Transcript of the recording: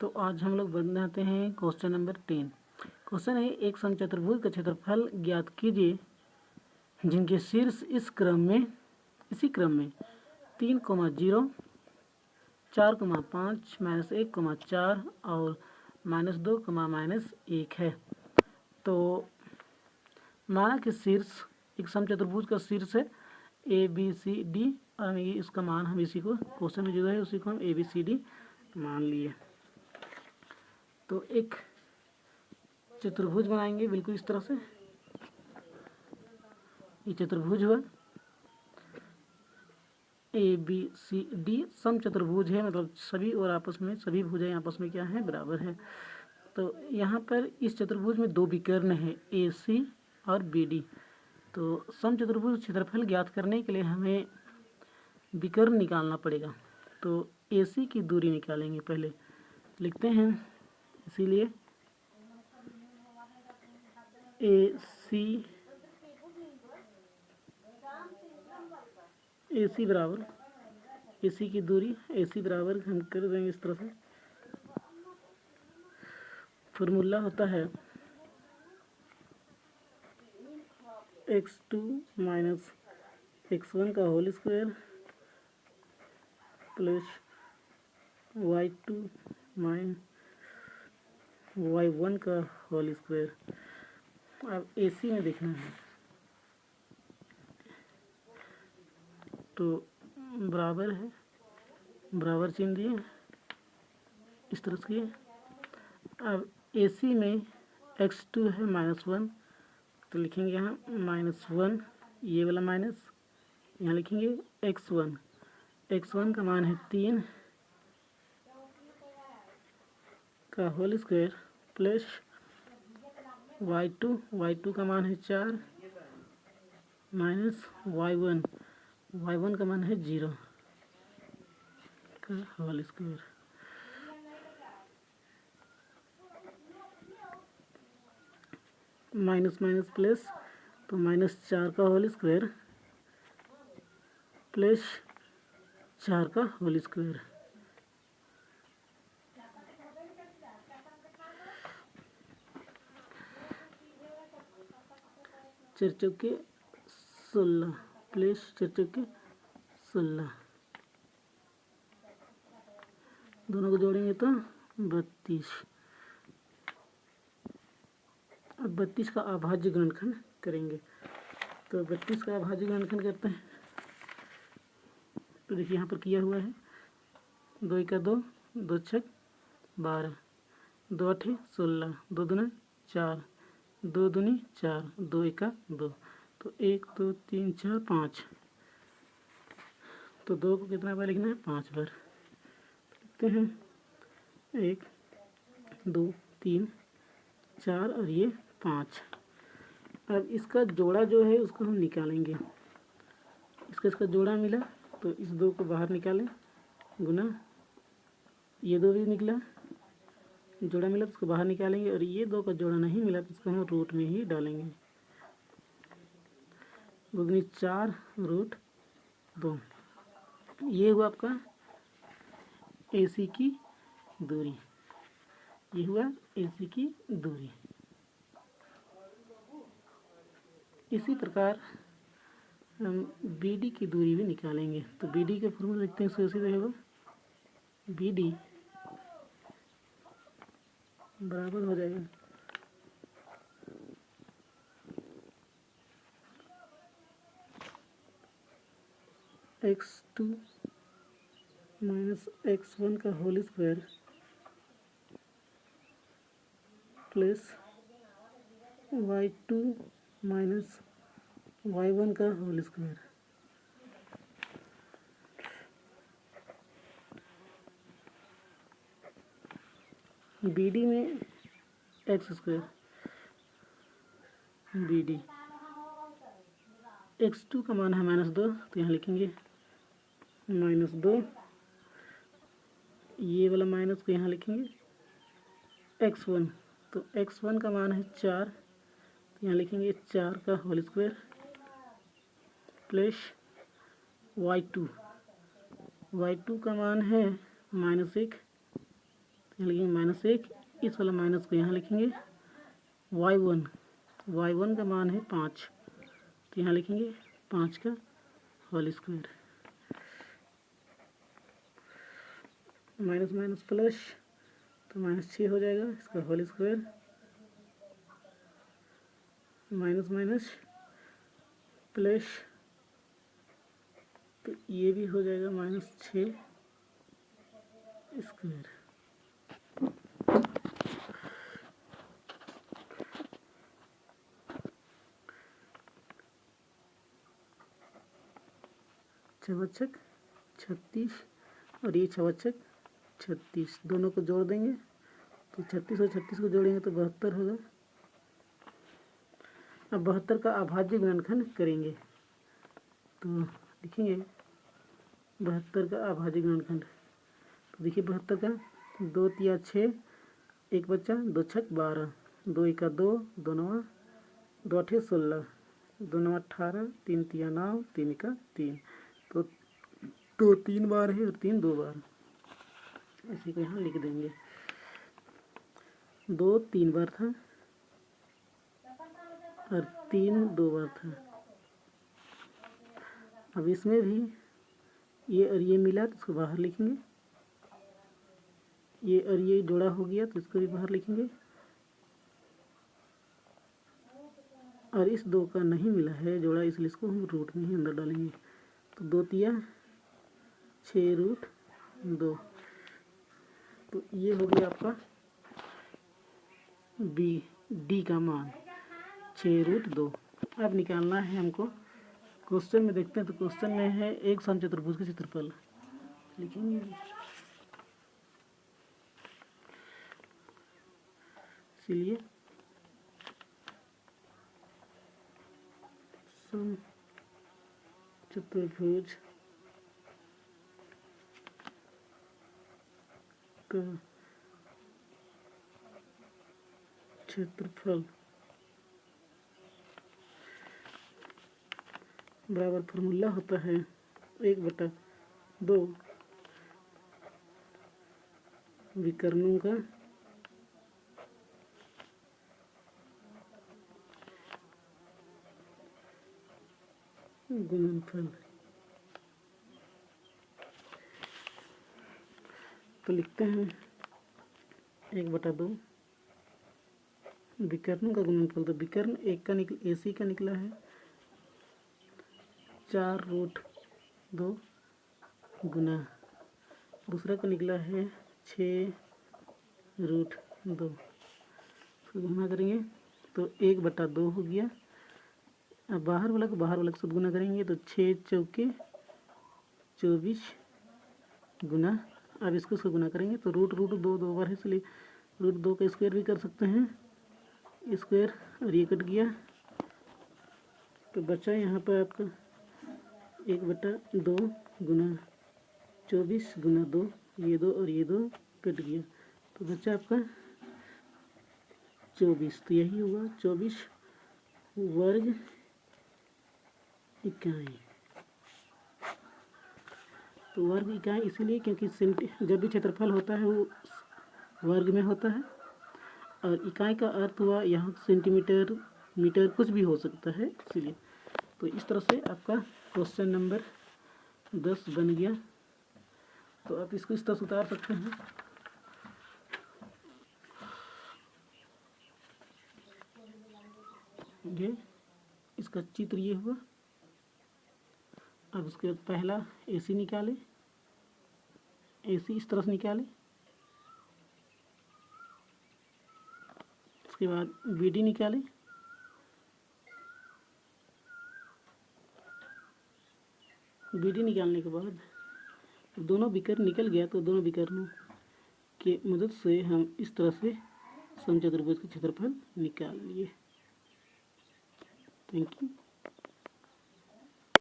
तो आज हम लोग बनाते हैं क्वेश्चन नंबर 10। क्वेश्चन है, एक समचतुर्भुज का क्षेत्रफल ज्ञात कीजिए जिनके शीर्ष इसी क्रम में 3,0, 4,5, -1,4 और -2, -1 है। तो माना कि शीर्ष एक समचतुर्भुज का शीर्ष है ABCD और इसका मान हम इसी को क्वेश्चन में जो है उसी को हम ABCD मान लिए। तो एक चतुर्भुज बनाएंगे बिल्कुल इस तरह से। ये चतुर्भुज हुआ ABCD, समचतुर्भुज है, मतलब सभी और आपस में सभी भुजाएं आपस में क्या है, बराबर है। तो यहाँ पर इस चतुर्भुज में दो विकर्ण है AC और BD। तो समचतुर्भुज क्षेत्रफल ज्ञात करने के लिए हमें विकर्ण निकालना पड़ेगा। तो AC की दूरी निकालेंगे, पहले लिखते हैं। इसीलिए AC बराबर AC की दूरी AC बराबर हम कर देंगे इस तरह से। फॉर्मूला होता है x2 - x1 का whole square plus y2 - y1 का होल स्क्वायर। अब AC में देखना है तो बराबर है, बराबर चिन्ह दिए इस तरह से। अब AC में x2 है -1, तो लिखेंगे यहाँ -1, ये वाला माइनस, यहाँ लिखेंगे x1 का मान है 3 का होल स्क्वायर प्लस y2 का मान है 4 माइनस y1 का मान है 0 का होल स्क्वायर। माइनस प्लस, तो -4 का होल स्क्वायर प्लस 4 का होल स्क्वायर। चार चौके 16 प्लस 4 चौके 16, दोनों को जोड़ेंगे तो 32। अब 32 का अभाज्य गुणनखंड करेंगे। तो 32 का अभाज्य गुणनखंड करते हैं। तो देखिए यहाँ पर किया हुआ है 2 × 2, 2 × 6 12, 2 × 8 16, 2 दूना 4, 2 दूनी 4, 2 × 1 2। तो 1 2 3 4 5, तो 2 को कितना बार लिखना है, 5 बार लिखते हैं। 1 2 3 4 और ये 5। अब इसका जोड़ा जो है उसको हम निकालेंगे। इसका जोड़ा मिला तो इस 2 को बाहर निकालें, गुना ये 2 भी निकला, जोड़ा मिला तो उसको बाहर निकालेंगे, और ये 2 का जोड़ा नहीं मिला तो इसको हम रूट में ही डालेंगे। 2 दूनी 4 √2। ये हुआ आपका AC की दूरी, ये हुआ AC की दूरी। इसी प्रकार हम BD की दूरी भी निकालेंगे। तो BD का फॉर्मूला लिखते हैं, इसको सीधे होगा BD बराबर हो जाएगा x2 - x1 का whole square plus y2 - y1 का होल स्क्वायर। BD में x2 BD, x2 का मान है -2, तो यहाँ लिखेंगे -2, ये वाला माइनस को यहाँ लिखेंगे x1, तो x1 का मान है 4, तो यहाँ लिखेंगे 4 का होल स्क्वायर प्लस y2 का मान है -1, तो यहाँ लिखेंगे -1, इस वाला माइनस को यहाँ लिखेंगे y1 का मान है 5, तो यहाँ लिखेंगे 5 का whole square, minus minus plus, तो -6 हो जाएगा, इसका whole square, minus minus plus, तो ये भी हो जाएगा -6 स्क्वायर। चौवच्छक 36 और ये चौवच्छक 36, दोनों को जोड़ देंगे तो 36 और 36 को जोड़ेंगे तो 72 होगा। अब 72 का अभाज्य गुणनखंड करेंगे, तो लिखेंगे 72 का अभाज्य गुणनखंड। तो देखिए 72 का 2 तिया 6, एक बच्चा, 2 छक 12, 2 एका 2, 2 नवा 2 अठे 16, 2 नवा 18, 3 तिया 9, 3 एका 3, तो 2 3 बार है और 3 2 बार, इसी को यहाँ लिख देंगे। 2 3 बार था और 3 2 बार था। अब इसमें भी ये और ये मिला तो इसको बाहर लिखेंगे, ये और ये जोड़ा हो गया तो इसको भी बाहर लिखेंगे, और इस 2 का नहीं मिला है जोड़ा, इसलिए इसको हम रूट में ही अंदर डालेंगे। तो 2 तिया 6 रूट 2, तो ये हो गया आपका डी का मान 6 रूट 2। अब निकालना है हमको, क्वेश्चन में देखते हैं, तो क्वेश्चन में है एक समचतुर्भुज का क्षेत्रफल लिखेंगे, इसीलिए समचतुर्भुज का क्षेत्रफल बराबर फॉर्मूला होता है 1/2 विकर्णों का गुणनफल। तो लिखते हैं 1/2 विकर्णों का गुणनफल। तो विकर्ण एक का AC का निकला है 4 रूट 2 गुना, दूसरा का निकला है 6 रूट 2, तो गुना करेंगे तो 1/2 हो गया। अब बाहर वाला के साथ गुना करेंगे तो 6 चौके 24 गुना, अब इसको गुना करेंगे तो रूट 2 बार है, इसलिए रूट 2 का स्क्वायर भी कर सकते हैं, स्क्वायर, और ये कट गया तो बचा यहाँ पर आपका 1/2 गुना 24 गुना 2, ये 2 और ये 2 कट गया तो बचा आपका 24। तो यही हुआ 24 वर्ग इकाई। तो वर्ग इकाई इसीलिए क्योंकि जब भी क्षेत्रफल होता है वो वर्ग में होता है, और इकाई का अर्थ हुआ यहाँ सेंटीमीटर मीटर कुछ भी हो सकता है, इसीलिए। तो इस तरह से आपका क्वेश्चन नंबर 10 बन गया। तो आप इसको इस तरह से उतार सकते हैं, ये इसका चित्र ये हुआ। अब उसके बाद पहला AC निकाले, AC इस तरह से निकाले, उसके बाद BD निकाले, BD निकालने के बाद दोनों विकर्ण निकल गया तो दोनों विकर्णों के मदद से हम इस तरह से समचतुर्भुज का क्षेत्रफल निकाल लिए। Thank you.